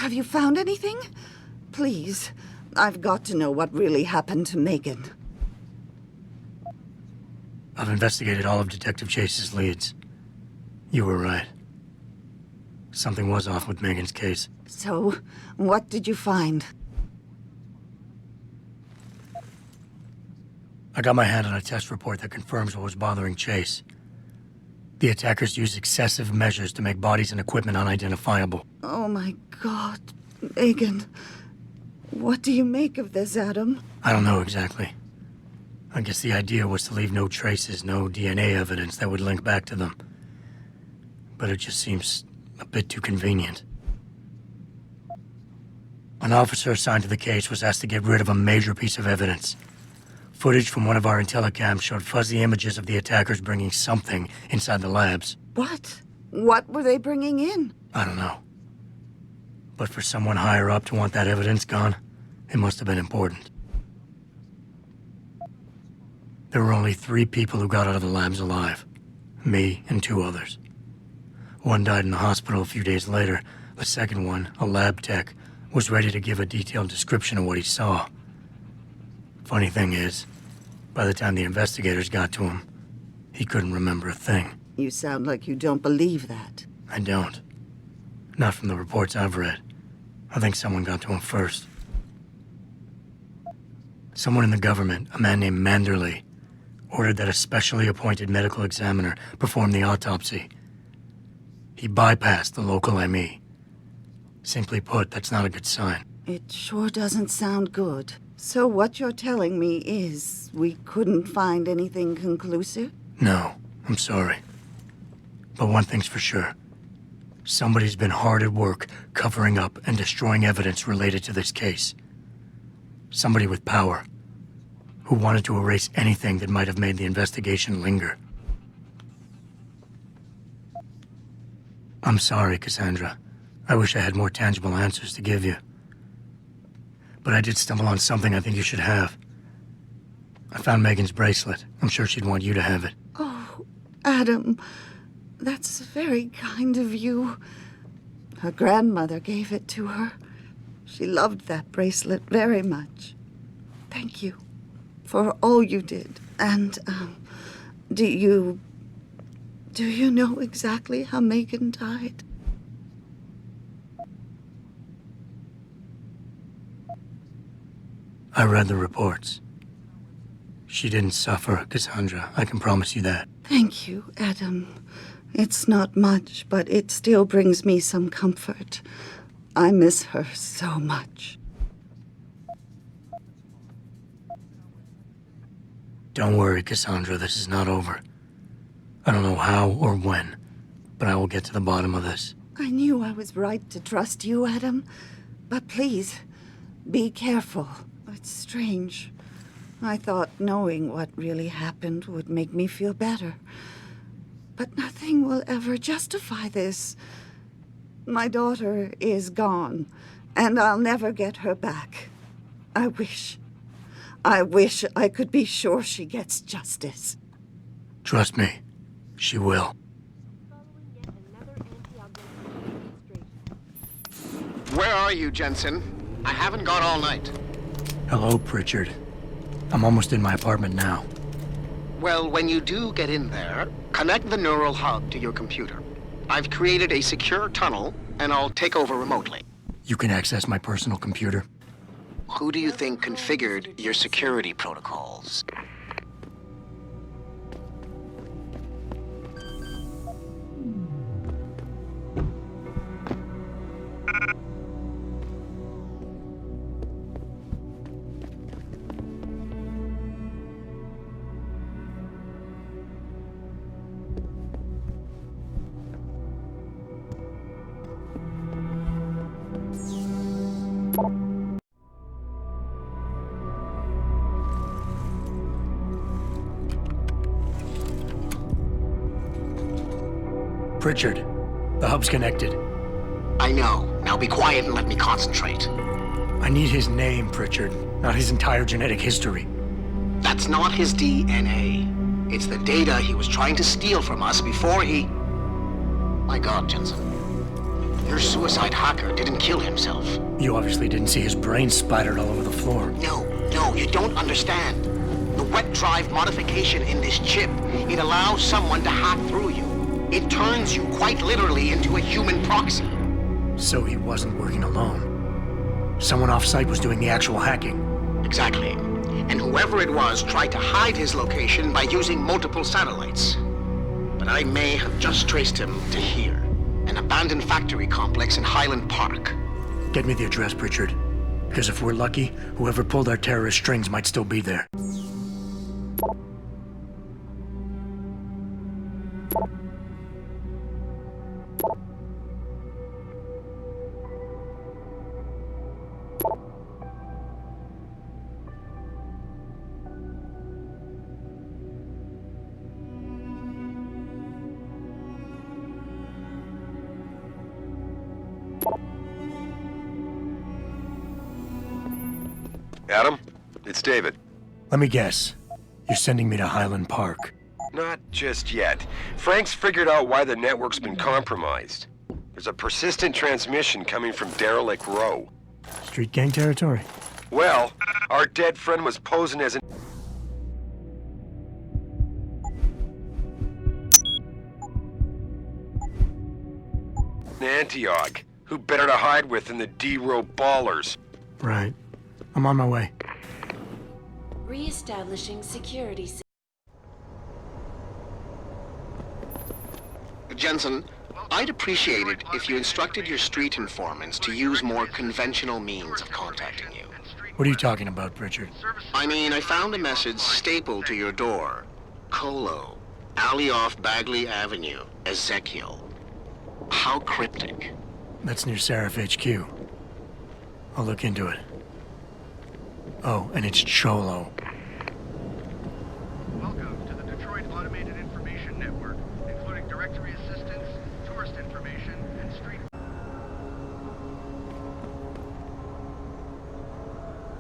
Have you found anything? Please, I've got to know what really happened to Megan. I've investigated all of Detective Chase's leads. You were right. Something was off with Megan's case. So, what did you find? I got my hand on a test report that confirms what was bothering Chase. The attackers used excessive measures to make bodies and equipment unidentifiable. Oh my God, Megan. What do you make of this, Adam? I don't know exactly. I guess the idea was to leave no traces, no DNA evidence that would link back to them. But it just seems a bit too convenient. An officer assigned to the case was asked to get rid of a major piece of evidence. Footage from one of our intellicams showed fuzzy images of the attackers bringing something inside the labs. What? What were they bringing in? I don't know. But for someone higher up to want that evidence gone, it must have been important. There were only 3 people who got out of the labs alive. Me and 2 others. One died in the hospital a few days later. The second one, a lab tech, was ready to give a detailed description of what he saw. Funny thing is, by the time the investigators got to him, he couldn't remember a thing. You sound like you don't believe that. I don't. Not from the reports I've read. I think someone got to him first. Someone in the government, a man named Manderley, ordered that a specially appointed medical examiner perform the autopsy. He bypassed the local ME. Simply put, that's not a good sign. It sure doesn't sound good. So what you're telling me is we couldn't find anything conclusive? No, I'm sorry. But one thing's for sure. Somebody's been hard at work covering up and destroying evidence related to this case. Somebody with power, who wanted to erase anything that might have made the investigation linger. I'm sorry, Cassandra. I wish I had more tangible answers to give you. But I did stumble on something I think you should have. I found Megan's bracelet. I'm sure she'd want you to have it. Oh, Adam, that's very kind of you. Her grandmother gave it to her. She loved that bracelet very much. Thank you for all you did. And, do you know exactly how Megan died? I read the reports. She didn't suffer, Cassandra. I can promise you that. Thank you, Adam. It's not much, but it still brings me some comfort. I miss her so much. Don't worry, Cassandra. This is not over. I don't know how or when, but I will get to the bottom of this. I knew I was right to trust you, Adam. But please, be careful. It's strange. I thought knowing what really happened would make me feel better. But nothing will ever justify this. My daughter is gone, and I'll never get her back. I wish I could be sure she gets justice. Trust me, she will. Where are you, Jensen? I haven't got all night. Hello, Pritchard. I'm almost in my apartment now. Well, when you do get in there, connect the neural hub to your computer. I've created a secure tunnel, and I'll take over remotely. You can access my personal computer. Who do you think configured your security protocols? Pritchard, the hub's connected. I know. Now be quiet and let me concentrate. I need his name, Pritchard, not his entire genetic history. That's not his DNA. It's the data he was trying to steal from us before he... My God, Jensen. Your suicide hacker didn't kill himself. You obviously didn't see his brain splattered all over the floor. No, you don't understand. The wet drive modification in this chip, it allows someone to hack through you. It turns you quite literally into a human proxy. So he wasn't working alone. Someone off-site was doing the actual hacking. Exactly. And whoever it was tried to hide his location by using multiple satellites. But I may have just traced him to here. An abandoned factory complex in Highland Park. Get me the address, Pritchard. Because if we're lucky, whoever pulled our terrorist strings might still be there. Adam, it's David. Let me guess. You're sending me to Highland Park. Not just yet. Frank's figured out why the network's been compromised. There's a persistent transmission coming from Derelict Row. Street gang territory? Well, our dead friend was posing as an Antioch. Who better to hide with than the D-Row ballers? Right. I'm on my way. Re-establishing security. Jensen, I'd appreciate it if you instructed your street informants to use more conventional means of contacting you. What are you talking about, Pritchard? I mean, I found a message stapled to your door. Colo, alley off Bagley Avenue, Ezekiel. How cryptic. That's near Seraph HQ. I'll look into it. Oh, and it's Cholo. Welcome to the Detroit Automated Information Network, including directory assistance, tourist information, and street...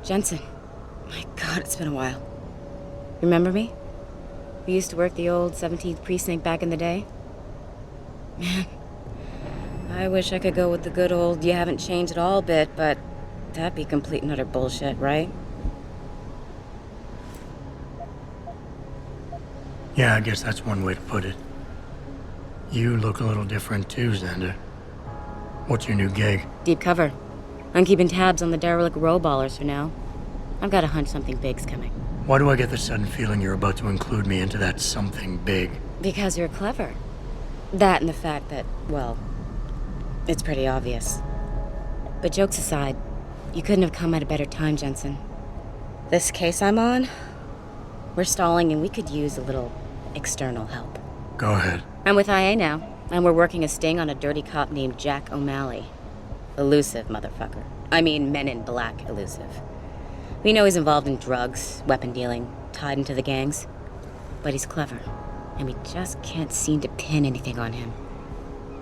Jensen. My God, it's been a while. Remember me? We used to work the old 17th precinct back in the day. Man, I wish I could go with the good old you haven't changed at all bit, but that'd be complete and utter bullshit, right? Yeah, I guess that's one way to put it. You look a little different too, Xander. What's your new gig? Deep cover. I'm keeping tabs on the derelict row ballers for now. I've got a hunch something big's coming. Why do I get the sudden feeling you're about to include me into that something big? Because you're clever. That and the fact that, well, it's pretty obvious. But jokes aside, you couldn't have come at a better time, Jensen. This case I'm on, we're stalling and we could use a little external help. Go ahead. I'm with IA now, and we're working a sting on a dirty cop named Jack O'Malley. Elusive motherfucker. I mean, Men in Black elusive. We know he's involved in drugs, weapon dealing, tied into the gangs. But he's clever, and we just can't seem to pin anything on him.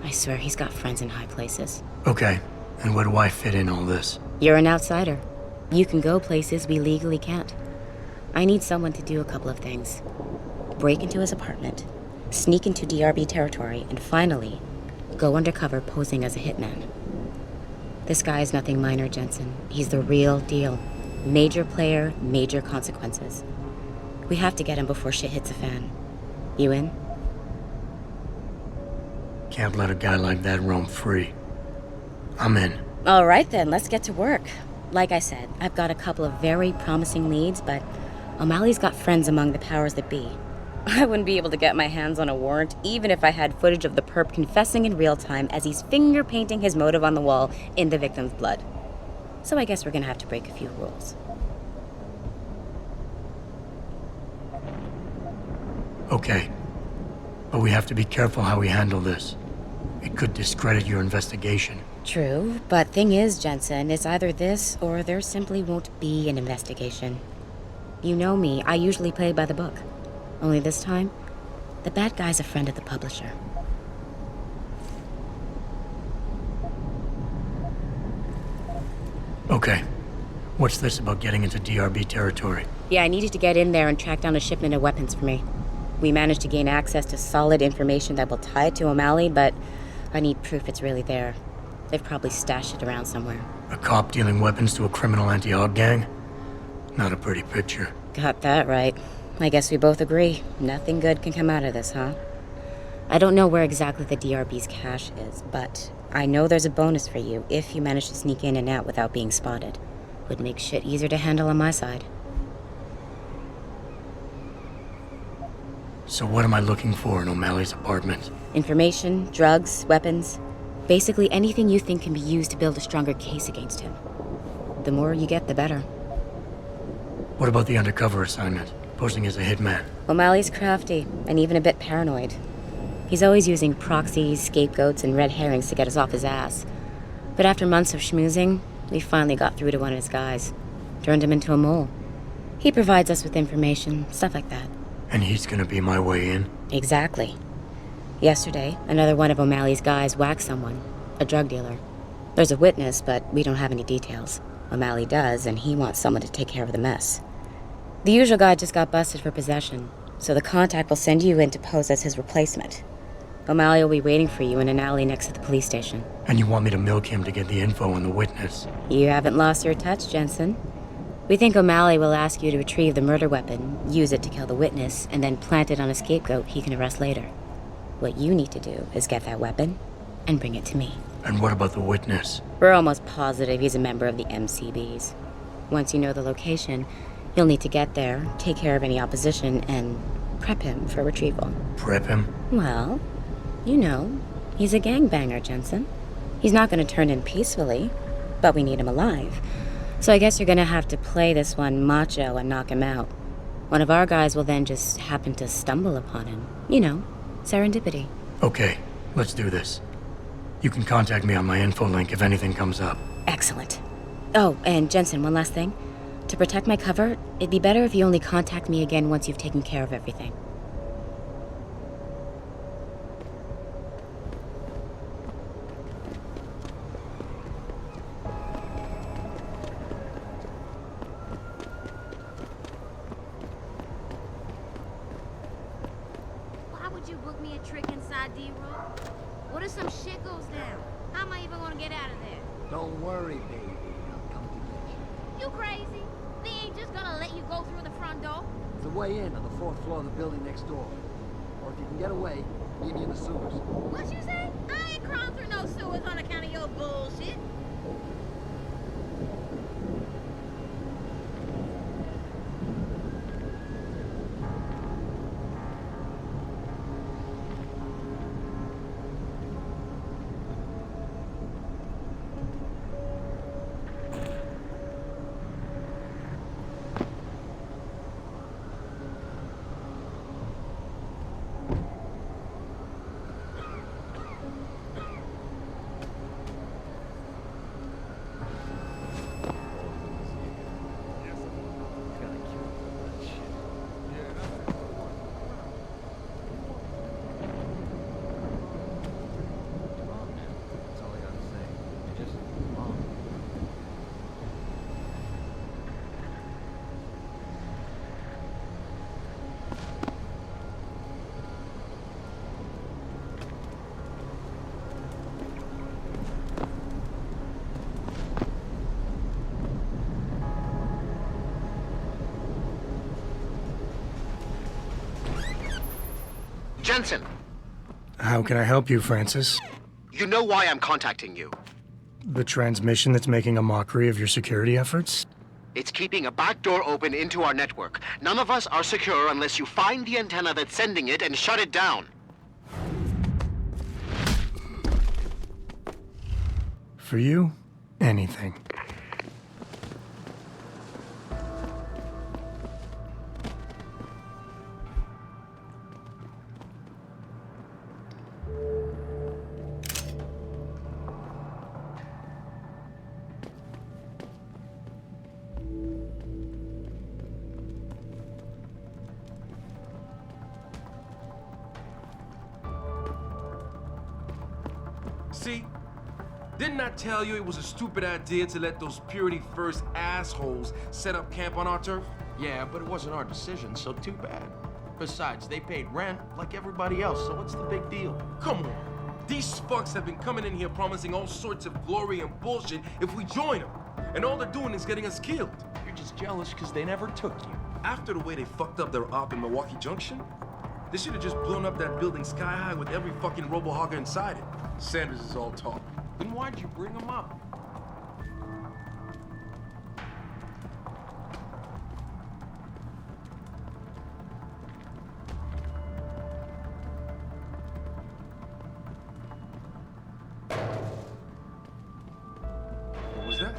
I swear he's got friends in high places. Okay, and where do I fit in all this? You're an outsider. You can go places we legally can't. I need someone to do a couple of things. Break into his apartment, sneak into DRB territory, and finally, go undercover posing as a hitman. This guy is nothing minor, Jensen. He's the real deal. Major player, major consequences. We have to get him before shit hits a fan. You in? Can't let a guy like that roam free. I'm in. All right then, let's get to work. Like I said, I've got a couple of very promising leads, but O'Malley's got friends among the powers that be. I wouldn't be able to get my hands on a warrant, even if I had footage of the perp confessing in real time as he's finger painting his motive on the wall in the victim's blood. So I guess we're gonna have to break a few rules. Okay. But we have to be careful how we handle this. It could discredit your investigation. True, but thing is, Jensen, it's either this or there simply won't be an investigation. You know me, I usually play by the book. Only this time, the bad guy's a friend of the publisher. Okay. What's this about getting into DRB territory? Yeah, I needed to get in there and track down a shipment of weapons for me. We managed to gain access to solid information that will tie it to O'Malley, but I need proof it's really there. They've probably stashed it around somewhere. A cop dealing weapons to a criminal anti-aug gang? Not a pretty picture. Got that right. I guess we both agree. Nothing good can come out of this, huh? I don't know where exactly the DRB's cache is, but I know there's a bonus for you if you manage to sneak in and out without being spotted. Would make shit easier to handle on my side. So what am I looking for in O'Malley's apartment? Information, drugs, weapons. Basically anything you think can be used to build a stronger case against him. The more you get, the better. What about the undercover assignment? Posing as a hitman? O'Malley's crafty, and even a bit paranoid. He's always using proxies, scapegoats, and red herrings to get us off his ass. But after months of schmoozing, we finally got through to one of his guys. Turned him into a mole. He provides us with information, stuff like that. And he's gonna be my way in? Exactly. Yesterday, another one of O'Malley's guys whacked someone, a drug dealer. There's a witness, but we don't have any details. O'Malley does, and he wants someone to take care of the mess. The usual guy just got busted for possession, so the contact will send you in to pose as his replacement. O'Malley will be waiting for you in an alley next to the police station. And you want me to milk him to get the info on the witness? You haven't lost your touch, Jensen. We think O'Malley will ask you to retrieve the murder weapon, use it to kill the witness, and then plant it on a scapegoat he can arrest later. What you need to do is get that weapon and bring it to me. And what about the witness? We're almost positive he's a member of the MCBs. Once you know the location, you'll need to get there, take care of any opposition, and prep him for retrieval. Prep him? Well, you know, he's a gangbanger, Jensen. He's not going to turn in peacefully, but we need him alive. So I guess you're going to have to play this one macho and knock him out. One of our guys will then just happen to stumble upon him. You know, serendipity. Okay, let's do this. You can contact me on my info link if anything comes up. Excellent. Oh, and Jensen, one last thing. To protect my cover, it'd be better if you only contact me again once you've taken care of everything. Why would you book me a trick inside D-Roll? What if some shit goes down? How am I even gonna get out of there? Don't worry, baby. I'll come to get you. You crazy? They ain't just gonna let you go through the front door. There's a way in on the 4th floor of the building next door. Or if you can get away, meet me in the sewers. What you say? I ain't crawling through no sewers on account of your bullshit. That's all I gotta say. Just mom. Jensen, How can I help you, Francis? you know why I'm contacting you. The transmission that's making a mockery of your security efforts? It's keeping a back door open into our network. None of us are secure unless you find the antenna that's sending it and shut it down. For you, anything. See? Didn't I tell you it was a stupid idea to let those Purity First assholes set up camp on our turf? Yeah, but it wasn't our decision, so too bad. Besides, they paid rent like everybody else, so what's the big deal? Come on. These fucks have been coming in here promising all sorts of glory and bullshit if we join them. And all they're doing is getting us killed. You're just jealous because they never took you. After the way they fucked up their op in Milwaukee Junction, they should have just blown up that building sky high with every fucking robo-hogger inside it. Sanders is all talk. Then why'd you bring them up? What was that?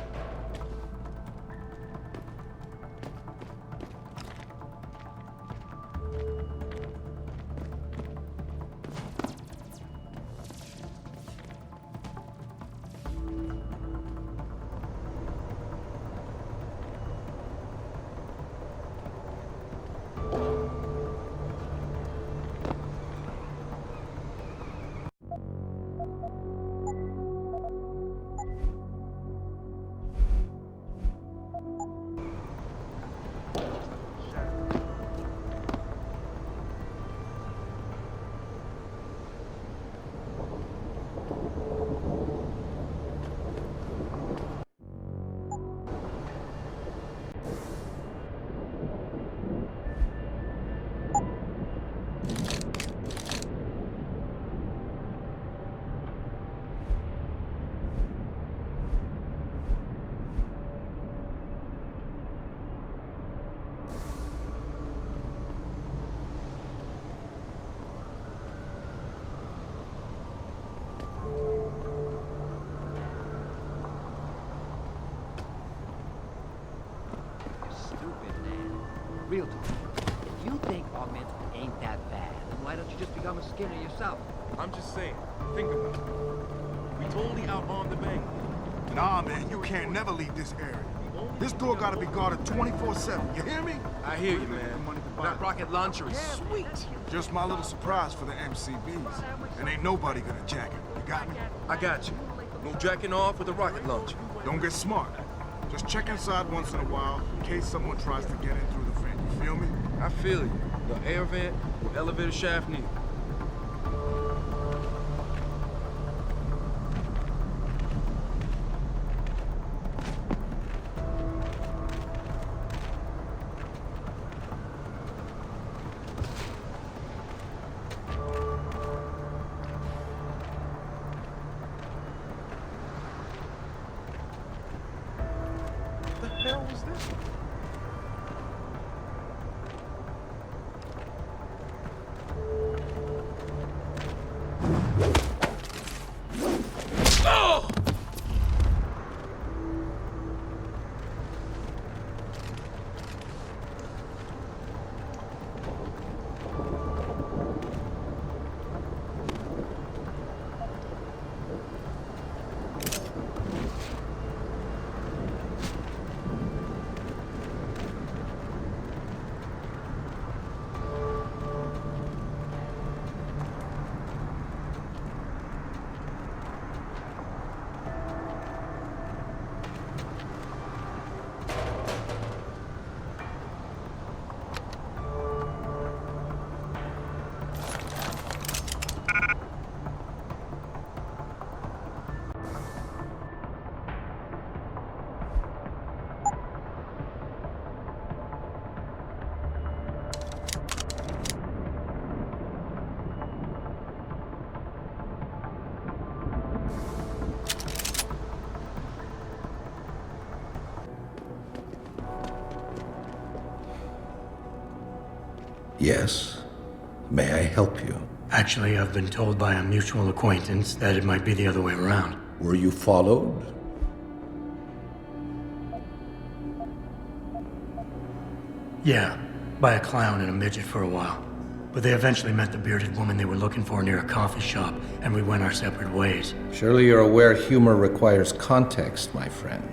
Real talk. If you think augmented ain't that bad, then why don't you just become a Skinner yourself? I'm just saying, think about it. We totally out-armed the bank. Nah, man, you can't never leave this area. This door gotta be guarded 24/7, you hear me? I hear you, man. That rocket launcher is sweet. Just my little surprise for the MCBs. And ain't nobody gonna jack it. You got me? I got you. No jacking off with a rocket launcher. Don't get smart. Just check inside once in a while in case someone tries to get in through the vent. You feel me? I feel you. The air vent or elevator shaft needed. What the hell was this? Oh! Yes. May I help you? Actually, I've been told by a mutual acquaintance that it might be the other way around. Were you followed? Yeah, by a clown and a midget for a while. But they eventually met the bearded woman they were looking for near a coffee shop, and we went our separate ways. Surely you're aware humor requires context, my friend.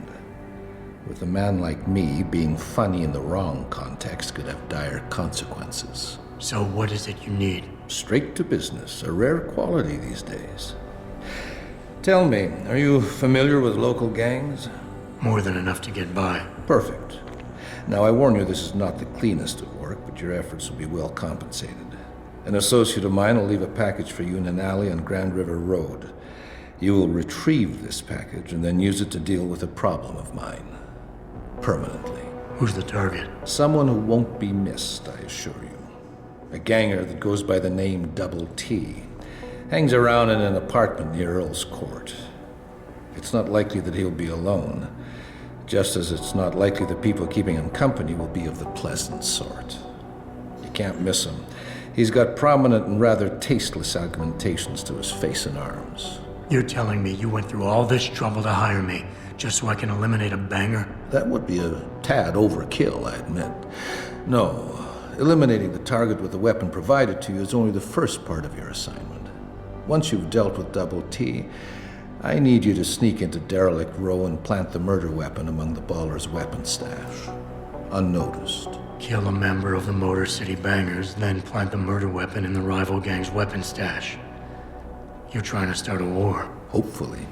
With a man like me, being funny in the wrong context could have dire consequences. So what is it you need? Straight to business, a rare quality these days. Tell me, are you familiar with local gangs? More than enough to get by. Perfect. Now, I warn you, this is not the cleanest of work, but your efforts will be well compensated. An associate of mine will leave a package for you in an alley on Grand River Road. You will retrieve this package and then use it to deal with a problem of mine. Permanently. Who's the target? Someone who won't be missed, I assure you. A ganger that goes by the name Double T. Hangs around in an apartment near Earl's Court. It's not likely that he'll be alone, just as it's not likely the people keeping him company will be of the pleasant sort. You can't miss him. He's got prominent and rather tasteless augmentations to his face and arms. You're telling me you went through all this trouble to hire me, just so I can eliminate a banger? That would be a tad overkill, I admit. No, eliminating the target with the weapon provided to you is only the first part of your assignment. Once you've dealt with Double T, I need you to sneak into Derelict Row and plant the murder weapon among the Baller's weapon stash. Unnoticed. Kill a member of the Motor City Bangers, then plant the murder weapon in the rival gang's weapon stash. You're trying to start a war. Hopefully.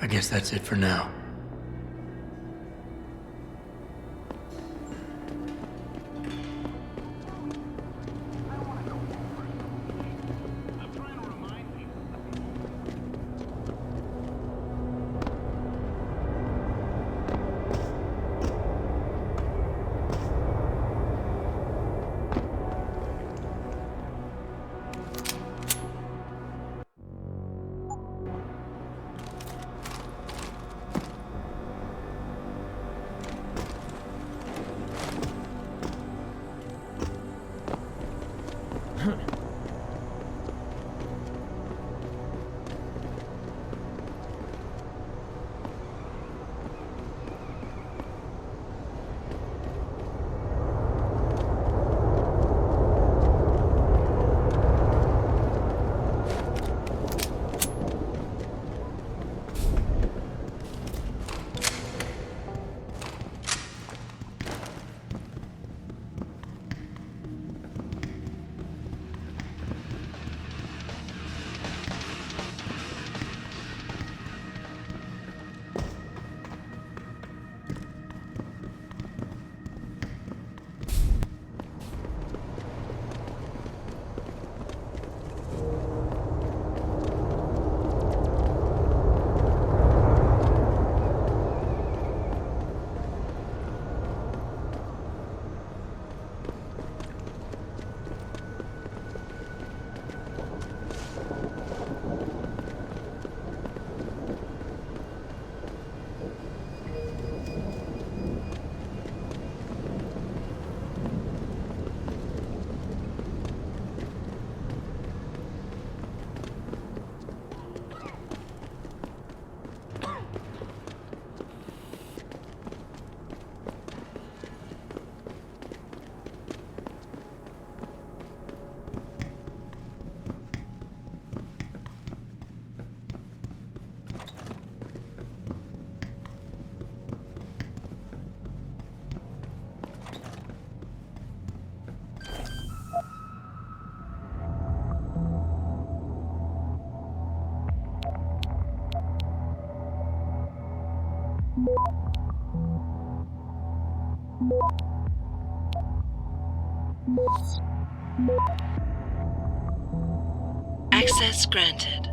I guess that's it for now. Access granted.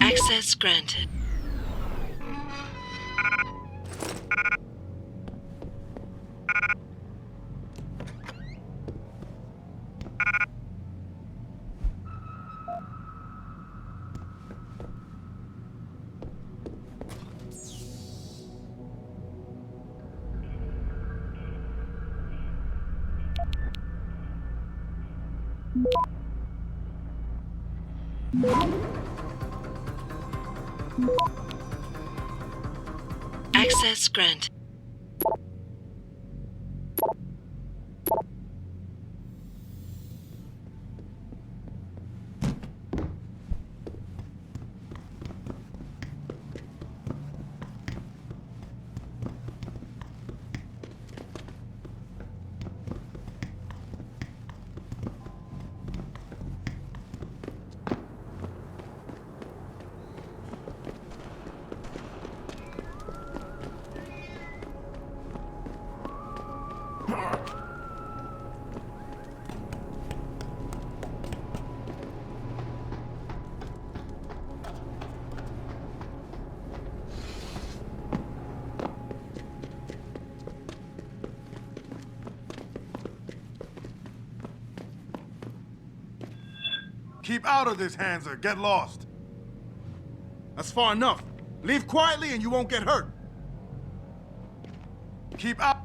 Access granted. Access granted. Keep out of this, Hansa. Get lost. That's far enough. Leave quietly and you won't get hurt. Keep out.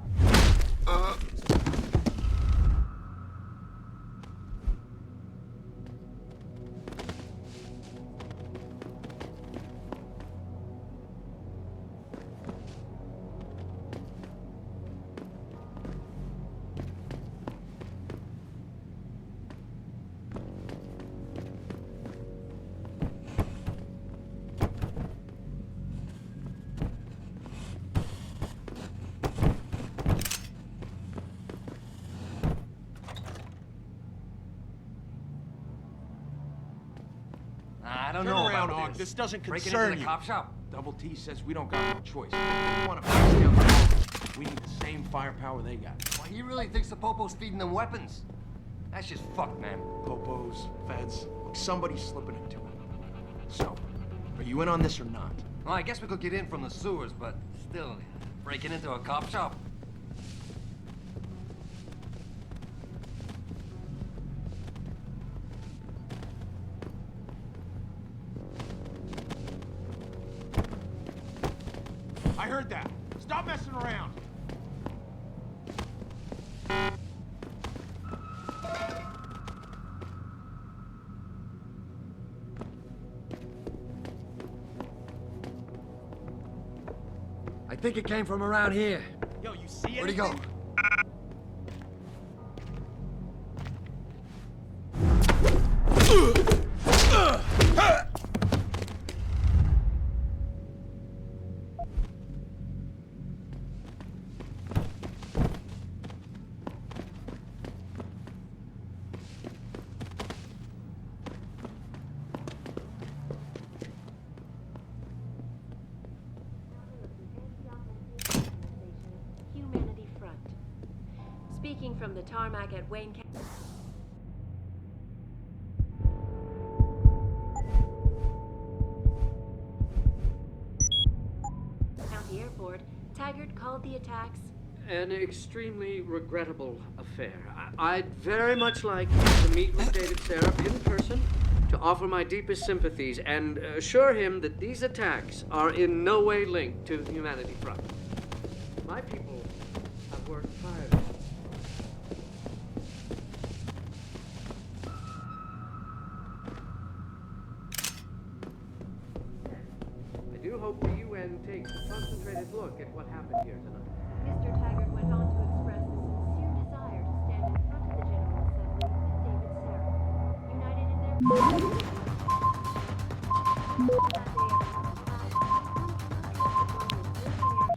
I don't Turn know around, about Hawk. This doesn't Breaking concern into the you. cop shop. Double T says we don't got no choice. We want to face down the hall. We need the same firepower they got. Well, he really thinks the Popo's feeding them weapons. That's just fucked, man. Popos, feds, look, somebody's slipping into it. So, are you in on this or not? Well, I guess we could get in from the sewers, but still, breaking into a cop shop? I heard that. Stop messing around. I think it came from around here. Yo, you see Where'd he go? Humanity Front. Speaking from the tarmac at Wayne County Airport, Taggart called the attacks an extremely regrettable affair. I'd very much like to meet with David Seraph in person to offer my deepest sympathies and assure him that these attacks are in no way linked to the Humanity Front. My people have worked tirelessly. I do hope the UN takes a concentrated look at what happened here tonight. Mr. Taggart went on to express a sincere desire to stand in front of the General Assembly with David Seraph, united in their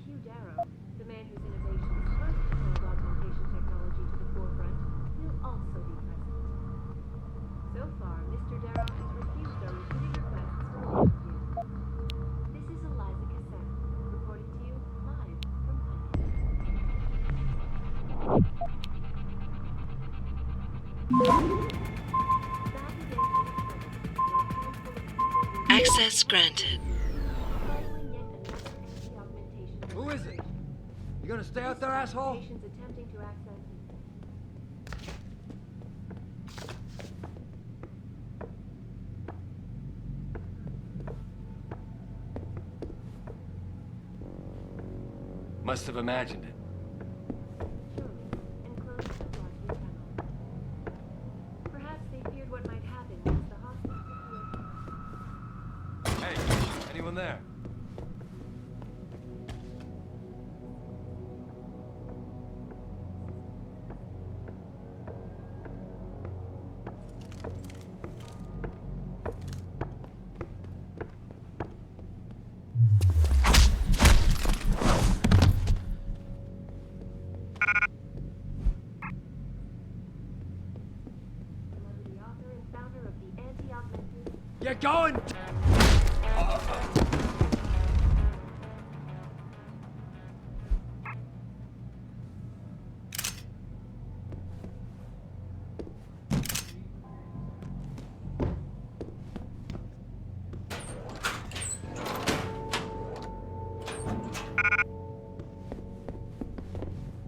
Hugh Darrow, the man whose innovations first propelled augmentation technology to the forefront, will also be present. So far, Mr. Darrow has refused Access granted. Who is it? You gonna stay out there, asshole? Patients attempting to access. Must have imagined it. Perhaps they feared what might happen once the hospital. Hey, anyone there? You're going!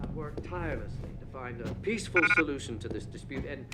I've worked tirelessly to find a peaceful solution to this dispute, and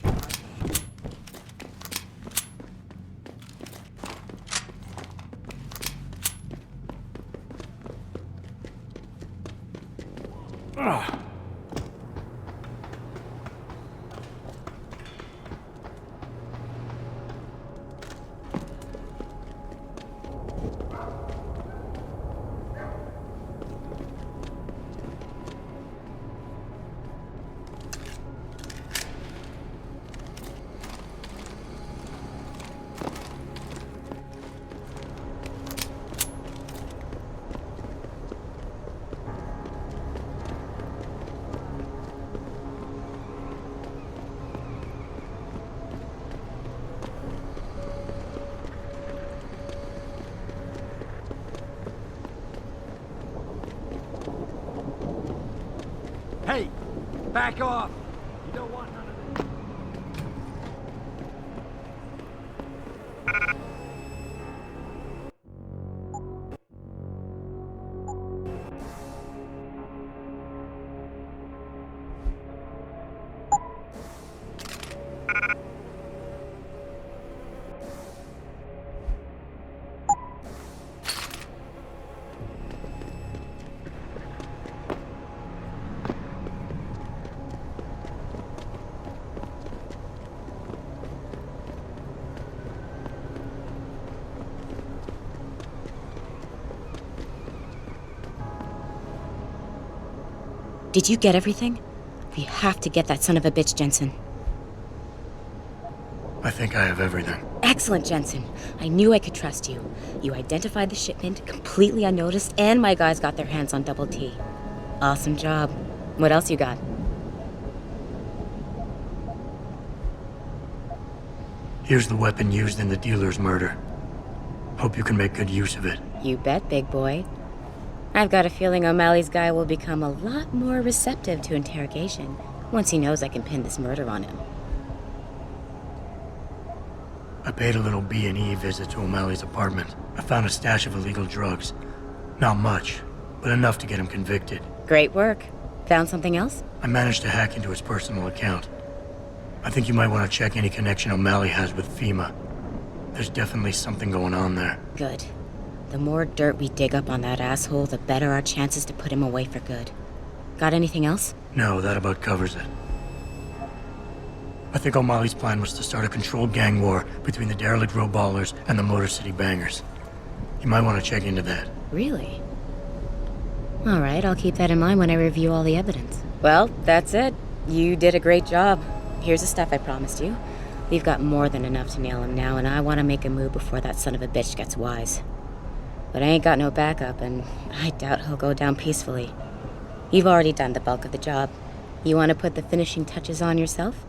Hey! Back off! You don't want none of this. Did you get everything? We have to get that son of a bitch, Jensen. I think I have everything. Excellent, Jensen. I knew I could trust you. You identified the shipment completely unnoticed, and my guys got their hands on Double T. Awesome job. What else you got? Here's the weapon used in the dealer's murder. Hope you can make good use of it. You bet, big boy. I've got a feeling O'Malley's guy will become a lot more receptive to interrogation once he knows I can pin this murder on him. I paid a little B&E visit to O'Malley's apartment. I found a stash of illegal drugs. Not much, but enough to get him convicted. Great work. Found something else? I managed to hack into his personal account. I think you might want to check any connection O'Malley has with FEMA. There's definitely something going on there. Good. The more dirt we dig up on that asshole, the better our chances to put him away for good. Got anything else? No, that about covers it. I think O'Malley's plan was to start a controlled gang war between the Derelict Row Ballers and the Motor City Bangers. You might want to check into that. Really? All right, I'll keep that in mind when I review all the evidence. Well, that's it. You did a great job. Here's the stuff I promised you. We've got more than enough to nail him now, and I want to make a move before that son of a bitch gets wise. But I ain't got no backup, and I doubt he'll go down peacefully. You've already done the bulk of the job. You want to put the finishing touches on yourself?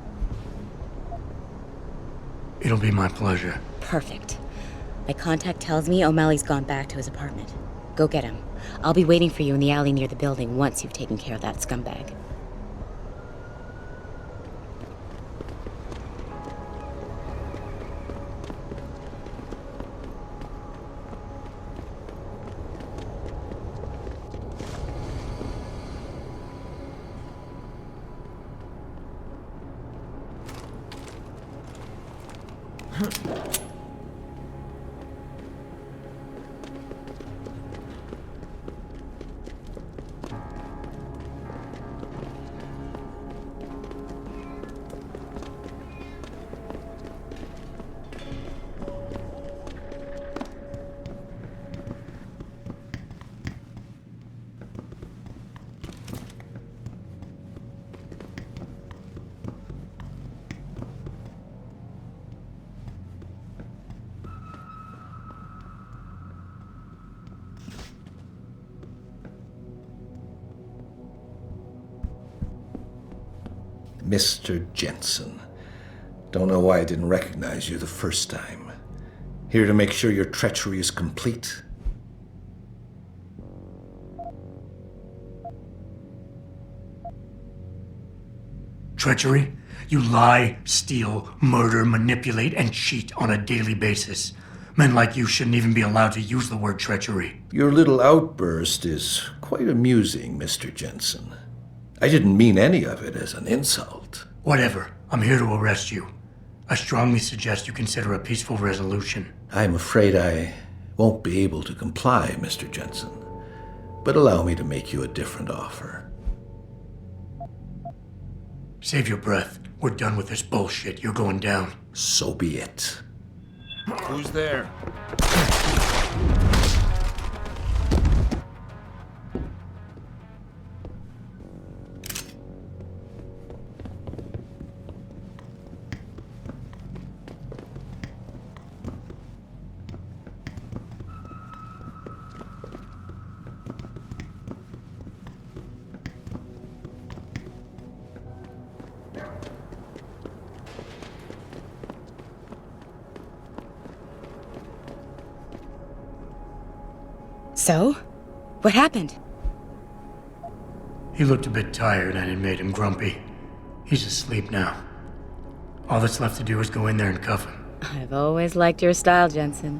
It'll be my pleasure. Perfect. My contact tells me O'Malley's gone back to his apartment. Go get him. I'll be waiting for you in the alley near the building once you've taken care of that scumbag. Mr. Jensen. Don't know why I didn't recognize you the first time. Here to make sure your treachery is complete. Treachery? You lie, steal, murder, manipulate, and cheat on a daily basis. Men like you shouldn't even be allowed to use the word treachery. Your little outburst is quite amusing, Mr. Jensen. I didn't mean any of it as an insult. Whatever. I'm here to arrest you. I strongly suggest you consider a peaceful resolution. I'm afraid I won't be able to comply, Mr. Jensen. But allow me to make you a different offer. Save your breath. We're done with this bullshit. You're going down. So be it. Who's there? So? What happened? He looked a bit tired and it made him grumpy. He's asleep now. All that's left to do is go in there and cuff him. I've always liked your style, Jensen.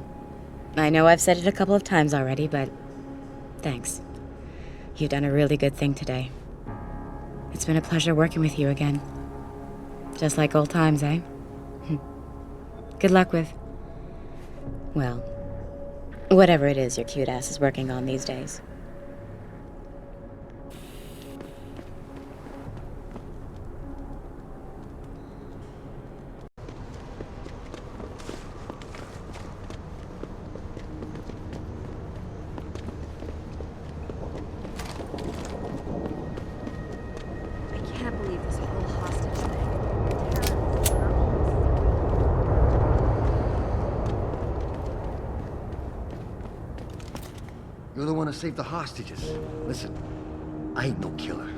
I know I've said it a couple of times already, but thanks. You've done a really good thing today. It's been a pleasure working with you again. Just like old times, eh? Good luck with, well, whatever it is your cute ass is working on these days. I can't believe this whole hostage thing. You're the one who saved the hostages. Listen, I ain't no killer.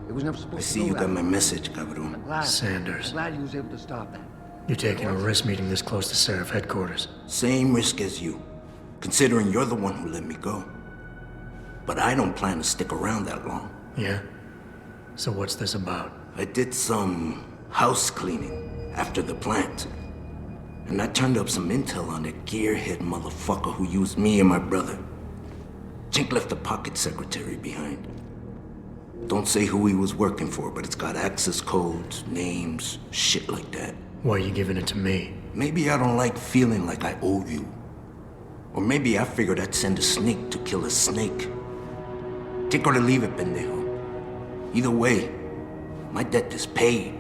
It was never supposed I to see go you that got my way. message, cabrón. I'm glad. Sanders. I'm glad you was able to stop that. You're taking a risk meeting this close to Seraph headquarters. Same risk as you, considering you're the one who let me go. But I don't plan to stick around that long. Yeah? So what's this about? I did some house cleaning after the plant. And I turned up some intel on that gearhead motherfucker who used me and my brother. Chink left a pocket secretary behind. Don't say who he was working for, but it's got access codes, names, shit like that. Why are you giving it to me? Maybe I don't like feeling like I owe you. Or maybe I figured I'd send a snake to kill a snake. Take or to leave it, pendejo. Either way, my debt is paid.